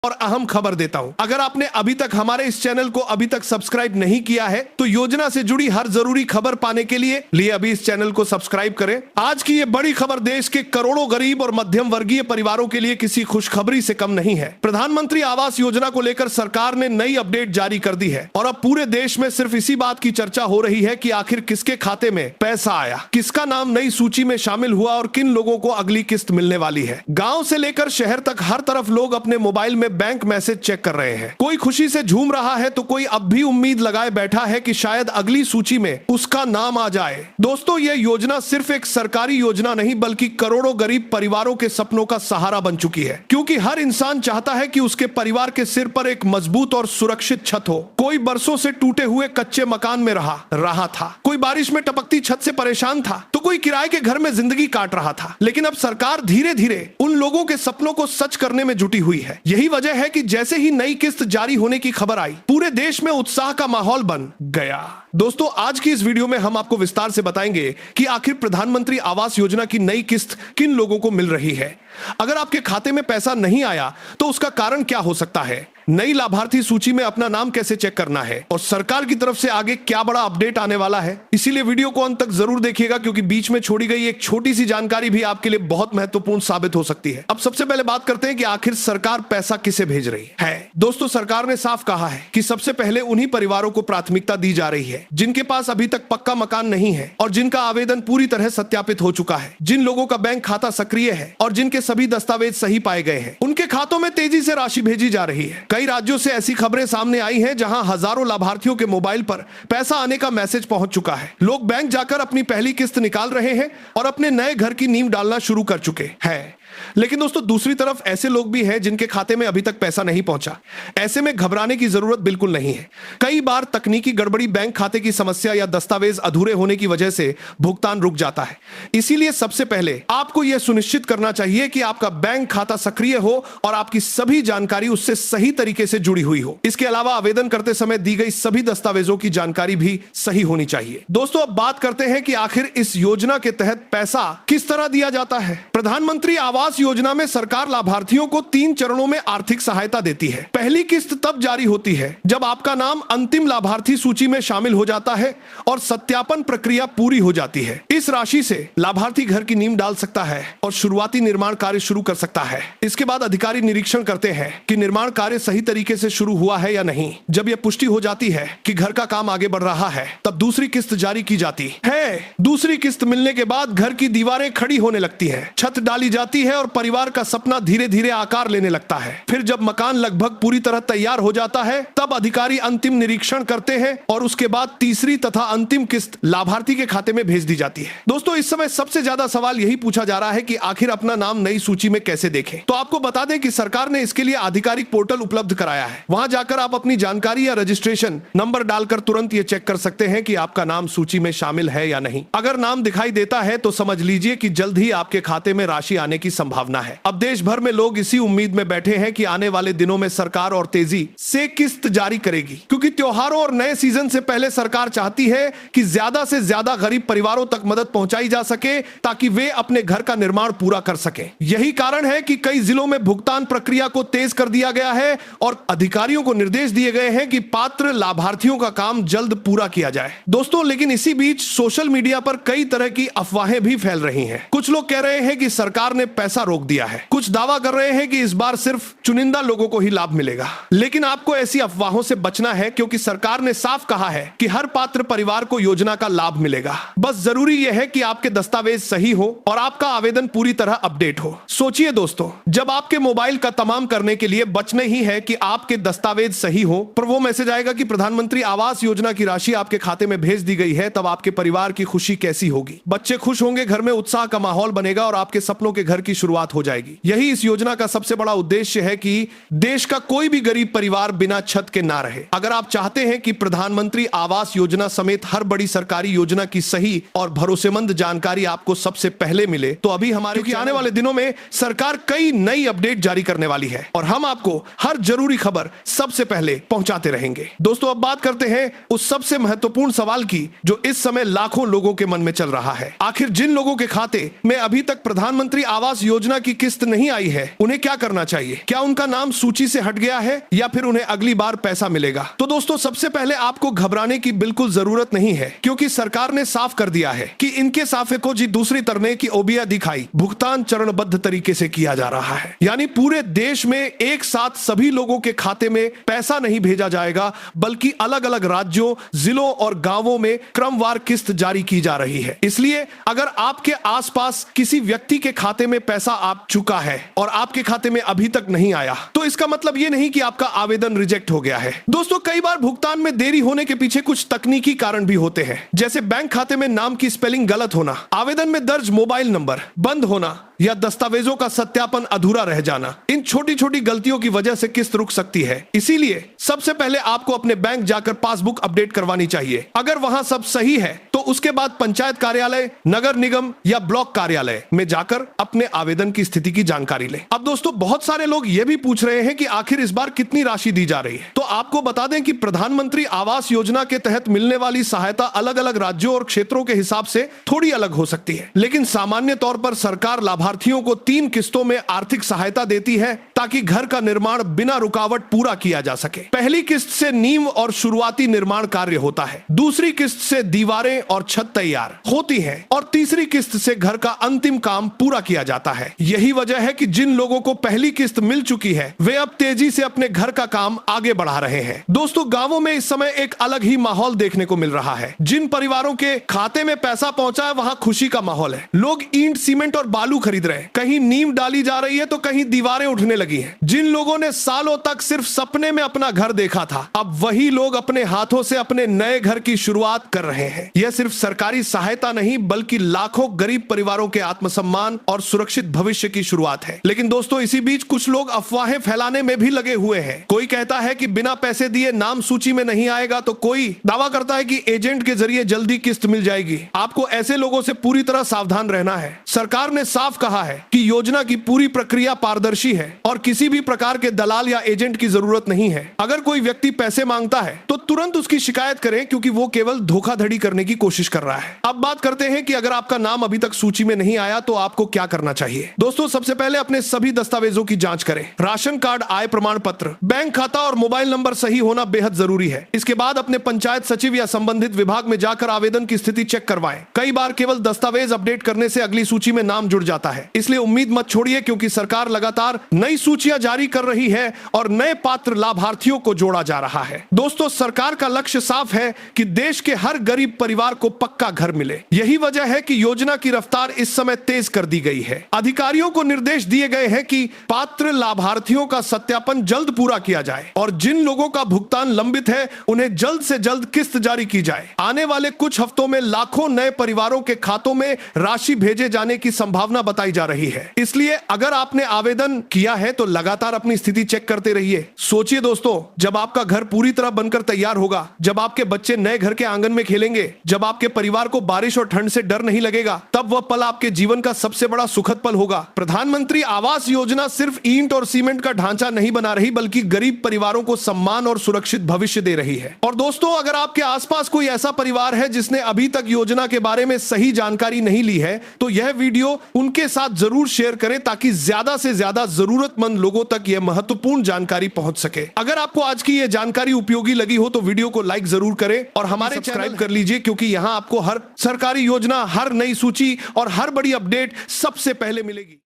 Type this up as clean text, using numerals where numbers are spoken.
और अहम खबर देता हूं। अगर आपने अभी तक हमारे इस चैनल को अभी तक सब्सक्राइब नहीं किया है तो योजना से जुड़ी हर जरूरी खबर पाने के लिए अभी इस चैनल को सब्सक्राइब करें। आज की ये बड़ी खबर देश के करोड़ों गरीब और मध्यम वर्गीय परिवारों के लिए किसी खुशखबरी से कम नहीं है। प्रधानमंत्री आवास योजना को लेकर सरकार ने नई अपडेट जारी कर दी है और अब पूरे देश में सिर्फ इसी बात की चर्चा हो रही है कि आखिर किसके खाते में पैसा आया, किसका नाम नई सूची में शामिल हुआ और किन लोगों को अगली किस्त मिलने वाली है। गांव से लेकर शहर तक हर तरफ लोग अपने मोबाइल में बैंक मैसेज चेक कर रहे हैं। कोई खुशी से झूम रहा है तो कोई अब भी उम्मीद लगाए बैठा है कि शायद अगली सूची में उसका नाम आ जाए। दोस्तों, यह योजना सिर्फ एक सरकारी योजना नहीं बल्कि करोड़ों गरीब परिवारों के सपनों का सहारा बन चुकी है, क्योंकि हर इंसान चाहता है कि उसके परिवार के सिर पर एक मजबूत और सुरक्षित छत हो। कोई बरसों से टूटे हुए कच्चे मकान में रहा था, कोई बारिश में टपकती छत से परेशान था, तो कोई किराए के घर में जिंदगी काट रहा था। लेकिन अब सरकार धीरे धीरे उन लोगों के सपनों को सच करने में जुटी हुई है। यही वजह है कि जैसे ही नई किस्त जारी होने की खबर आई, पूरे देश में उत्साह का माहौल बन गया। दोस्तों, आज की इस वीडियो में हम आपको विस्तार से बताएंगे कि आखिर प्रधानमंत्री आवास योजना की नई किस्त किन लोगों को मिल रही है। अगर आपके खाते में पैसा नहीं आया तो उसका कारण क्या हो सकता है, नई लाभार्थी सूची में अपना नाम कैसे चेक करना है और सरकार की तरफ से आगे क्या बड़ा अपडेट आने वाला है। इसीलिए वीडियो को अंत तक जरूर देखिएगा, क्योंकि बीच में छोड़ी गई एक छोटी सी जानकारी भी आपके लिए बहुत महत्वपूर्ण साबित हो सकती है। अब सबसे पहले बात करते हैं कि आखिर सरकार पैसा किसे भेज रही है। दोस्तों, सरकार ने साफ कहा है कि सबसे पहले उन्हीं परिवारों को प्राथमिकता दी जा रही है जिनके पास अभी तक पक्का मकान नहीं है और जिनका आवेदन पूरी तरह सत्यापित हो चुका है, जिन लोगों का बैंक खाता सक्रिय है और जिनके सभी दस्तावेज सही पाए गए हैं। उनके खातों में तेजी से राशि भेजी जा रही है। कई राज्यों से ऐसी खबरें सामने आई हैं जहां हजारों लाभार्थियों के मोबाइल पर पैसा आने का मैसेज पहुंच चुका है। लोग बैंक जाकर अपनी पहली किस्त निकाल रहे हैं और अपने नए घर की नींव डालना शुरू कर चुके हैं। लेकिन दोस्तों, दूसरी तरफ ऐसे लोग भी हैं जिनके खाते में अभी तक पैसा नहीं पहुंचा। ऐसे में घबराने की जरूरत बिल्कुल नहीं है। कई बार तकनीकी गड़बड़ी, बैंक खाते की समस्या या दस्तावेज अधूरे होने की वजह से भुगतान रुक जाता है। इसीलिए सबसे पहले आपको यह सुनिश्चित करना चाहिए कि आपका बैंक खाता सक्रिय हो और आपकी सभी जानकारी उससे सही तरीके से जुड़ी हुई हो। इसके अलावा आवेदन करते समय दी गई सभी दस्तावेजों की जानकारी भी सही होनी चाहिए। दोस्तों, अब बात करते हैं कि आखिर इस योजना के तहत पैसा किस तरह दिया जाता है। प्रधानमंत्री आवास योजना में सरकार लाभार्थियों को 3 चरणों में आर्थिक सहायता देती है। पहली किस्त तब जारी होती है जब आपका नाम अंतिम लाभार्थी सूची में शामिल हो जाता है और सत्यापन प्रक्रिया पूरी हो जाती है। इस राशि से लाभार्थी घर की नींव डाल सकता है और शुरुआती निर्माण कार्य शुरू कर सकता है। इसके बाद अधिकारी निरीक्षण करते हैं कि निर्माण कार्य सही तरीके से शुरू हुआ है या नहीं। जब यह पुष्टि हो जाती है कि घर का काम आगे बढ़ रहा है, तब दूसरी किस्त जारी की जाती है। दूसरी किस्त मिलने के बाद घर की दीवारें खड़ी होने लगती है, छत डाली जाती है और परिवार का सपना धीरे धीरे आकार लेने लगता है। फिर जब मकान लगभग पूरी तरह तैयार हो जाता है, तब अधिकारी अंतिम निरीक्षण करते हैं और उसके बाद तीसरी तथा अंतिम किस्त लाभार्थी के खाते में भेज दी जाती है। दोस्तों, इस समय सबसे ज्यादा सवाल यही पूछा जा रहा है कि आखिर अपना नाम नई सूची में कैसे देखें। तो आपको बता दें कि सरकार ने इसके लिए आधिकारिक पोर्टल उपलब्ध कराया है। वहां जाकर आप अपनी जानकारी या रजिस्ट्रेशन नंबर डालकर तुरंत ये चेक कर सकते हैं कि आपका नाम सूची में शामिल है या नहीं। अगर नाम दिखाई देता है तो समझ लीजिए कि जल्द ही आपके खाते में राशि आने की संभावना है। अब देश भर में लोग इसी उम्मीद में बैठे हैं कि आने वाले दिनों में सरकार और तेजी से किस्त जारी करेगी, क्योंकि त्योहारों और नए सीजन से पहले सरकार चाहती है कि ज्यादा से ज्यादा गरीब परिवारों तक मदद पहुंचाई जा सके ताकि वे अपने घर का निर्माण पूरा कर सके। यही कारण है कि कई जिलों में भुगतान प्रक्रिया को तेज कर दिया गया है और अधिकारियों को निर्देश दिए गए हैं कि पात्र लाभार्थियों का काम जल्द पूरा किया जाए। दोस्तों, लेकिन इसी बीच सोशल मीडिया पर कई तरह की अफवाहें भी फैल रही हैं। कुछ लोग कह रहे हैं कि सरकार ने पैसा रोक दिया है, कुछ दावा कर रहे हैं कि इस बार सिर्फ चुनिंदा लोगों को ही लाभ मिलेगा। लेकिन आपको ऐसी अफवाहों से बचना है, क्योंकि सरकार ने साफ कहा है कि हर पात्र परिवार को योजना का लाभ मिलेगा। बस जरूरी यह है कि आपके दस्तावेज सही हो और आपका आवेदन पूरी तरह अपडेट हो। सोचिए दोस्तों, जब आपके मोबाइल का तमाम करने के लिए बचने ही है कि आपके दस्तावेज सही हो, पर वो मैसेज आएगा कि प्रधानमंत्री आवास योजना की राशि आपके खाते में भेज दी गई है, तब आपके परिवार की खुशी कैसी होगी। बच्चे खुश होंगे, घर में उत्साह का माहौल बनेगा और आपके सपनों के घर की शुरुआत हो जाएगी। यही इस योजना का सबसे बड़ा उद्देश्य है कि देश का कोई भी गरीब परिवार बिना छत के ना रहे। अगर आप चाहते हैं कि प्रधानमंत्री आवास योजना समेत हर बड़ी सरकारी योजना की सही और भरोसेमंद जानकारी आपको सबसे पहले मिले, तो अभी हमारे आने वाले दिनों में सरकार कई नई अपडेट जारी करने वाली है और हम आपको हर जरूरी खबर सबसे पहले पहुंचाते रहेंगे। दोस्तों, अब बात करते हैं उस सबसे महत्वपूर्ण सवाल की जो इस समय लाखों लोगों के मन में चल रहा है। आखिर जिन लोगों के खाते में अभी तक प्रधानमंत्री आवास योजना योजना की किस्त नहीं आई है उन्हें क्या करना चाहिए? क्या उनका नाम सूची से हट गया है या फिर उन्हें अगली बार पैसा मिलेगा? तो दोस्तों, सबसे पहले आपको घबराने की बिल्कुल जरूरत नहीं है, क्योंकि सरकार ने साफ कर दिया है कि इनके साफे को जी दूसरी तरह की ओबिया दिखाई भुगतान चरणबद्ध तरीके से किया जा रहा है। यानी पूरे देश में एक साथ सभी लोगों के खाते में पैसा नहीं भेजा जाएगा, बल्कि अलग अलग राज्यों, जिलों और गांवों में क्रमवार किस्त जारी की जा रही है। इसलिए अगर आपके आसपास किसी व्यक्ति के खाते में पैसा आ चुका है और आपके खाते में अभी तक नहीं आया, तो इसका मतलब यह नहीं कि आपका आवेदन रिजेक्ट हो गया है। दोस्तों, कई बार भुगतान में देरी होने के पीछे कुछ तकनीकी कारण भी होते हैं, जैसे बैंक खाते में नाम की स्पेलिंग गलत होना, आवेदन में दर्ज मोबाइल नंबर बंद होना या दस्तावेजों का सत्यापन अधूरा रह जाना। इन छोटी छोटी गलतियों की वजह से किस्त रुक सकती है। इसीलिए सबसे पहले आपको अपने बैंक जाकर पासबुक अपडेट करवानी चाहिए। अगर वहां सब सही है तो उसके बाद पंचायत कार्यालय, नगर निगम या ब्लॉक कार्यालय में जाकर अपने आवेदन की स्थिति की जानकारी लें। अब दोस्तों, बहुत सारे लोग ये भी पूछ रहे हैं कि आखिर इस बार कितनी राशि दी जा रही है। तो आपको बता दें कि प्रधानमंत्री आवास योजना के तहत मिलने वाली सहायता अलग अलग राज्यों और क्षेत्रों के हिसाब से थोड़ी अलग हो सकती है, लेकिन सामान्य तौर पर सरकार लाभार्थियों को 3 किस्तों में आर्थिक सहायता देती है ताकि घर का निर्माण बिना रुकावट पूरा किया जा सके। पहली किस्त से नींव और शुरुआती निर्माण कार्य होता है, दूसरी किस्त से दीवारें और छत तैयार होती है और तीसरी किस्त से घर का अंतिम काम पूरा किया जाता है। यही वजह है कि जिन लोगों को पहली किस्त मिल चुकी है वे अब तेजी से अपने घर का काम आगे बढ़ा रहे हैं। दोस्तों, गांवों में इस समय एक अलग ही माहौल देखने को मिल रहा है। जिन परिवारों के खाते में पैसा पहुंचा है वहां खुशी का माहौल है। लोग ईंट, सीमेंट और बालू खरीद रहे हैं, कहीं नींव डाली जा रही है तो कहीं दीवारें उठने लगी हैं। जिन लोगों ने सालों तक सिर्फ सपने में अपना घर देखा था, अब वही लोग अपने हाथों से अपने नए घर की शुरुआत कर रहे हैं। यह सिर्फ सरकारी सहायता नहीं, बल्कि लाखों गरीब परिवारों के आत्मसम्मान और सुरक्षित भविष्य की शुरुआत है। लेकिन दोस्तों, इसी बीच कुछ लोग अफवाहें फैलाने में भी लगे हुए हैं। कोई कहता है कि बिना पैसे दिए नाम सूची में नहीं आएगा, तो कोई दावा करता है कि एजेंट के जरिए जल्दी किस्त मिल जाएगी। आपको ऐसे लोगों से पूरी तरह सावधान रहना है। सरकार ने साफ कहा है कि योजना की पूरी प्रक्रिया पारदर्शी है और किसी भी प्रकार के दलाल या एजेंट की जरूरत नहीं है। अगर कोई व्यक्ति पैसे मांगता है तो तुरंत उसकी शिकायत करें, क्योंकि वो केवल धोखाधड़ी करने की कोशिश कर रहा है। अब बात करते हैं कि अगर आपका नाम अभी तक सूची में नहीं आया तो आपको क्या करना चाहिए। दोस्तों, सबसे पहले अपने सभी दस्तावेजों की जांच करें। राशन कार्ड, आय प्रमाण पत्र, बैंक खाता और मोबाइल नंबर सही होना बेहद जरूरी है। इसके बाद अपने पंचायत सचिव या संबंधित विभाग में जाकर आवेदन की स्थिति चेक करवाएं। कई बार केवल दस्तावेज अपडेट करने से अगली सूची में नाम जुड़ जाता है, इसलिए उम्मीद मत छोड़िए, क्योंकि सरकार लगातार नई सूचियां जारी कर रही है और नए पात्र लाभार्थियों को जोड़ा जा रहा है। दोस्तों, सरकार का लक्ष्य साफ है कि देश के हर गरीब परिवार को पक्का घर मिले। यही वजह है कि योजना की रफ्तार इस समय तेज कर दी गई है। अधिकारियों को निर्देश दिए गए हैं कि पात्र लाभार्थियों का सत्यापन जल्द पूरा किया जाए और जिन लोगों का भुगतान लंबित है उन्हें जल्द से जल्द किस्त जारी की जाए। आने वाले कुछ हफ्तों में लाखों नए परिवारों के खातों में राशि भेजे जाने की संभावना बताई जा रही है। इसलिए अगर आपने आवेदन किया है तो लगातार अपनी स्थिति चेक करते रहिए। सोचिए दोस्तों, जब आपका घर पूरी तरह बनकर तैयार होगा, जब आपके बच्चे नए घर के आंगन में खेलेंगे, जब आपके परिवार को बारिश और ठंड से डर नहीं लगेगा, तब वह पल आपके जीवन का सबसे बड़ा सुखद पल होगा। प्रधानमंत्री आवास योजना सिर्फ ईंट और सीमेंट का ढांचा नहीं बना रही, बल्कि गरीब परिवारों को सम्मान और सुरक्षित भविष्य दे रही है। और दोस्तों, अगर आपके आसपास कोई ऐसा परिवार है जिसने अभी तक योजना के बारे में सही जानकारी नहीं ली है, तो यह वीडियो उनके साथ जरूर शेयर करें, ताकि ज्यादा से ज्यादा जरूरतमंद लोगों तक यह महत्वपूर्ण जानकारी पहुंच सके। अगर आपको आज की यह जानकारी उपयोगी लगी हो तो वीडियो को लाइक जरूर करें और हमारे सब्सक्राइब कर लीजिए, क्योंकि यहां आपको हर सरकारी योजना, हर नई सूची और हर बड़ी अपडेट सबसे पहले मिलेगी।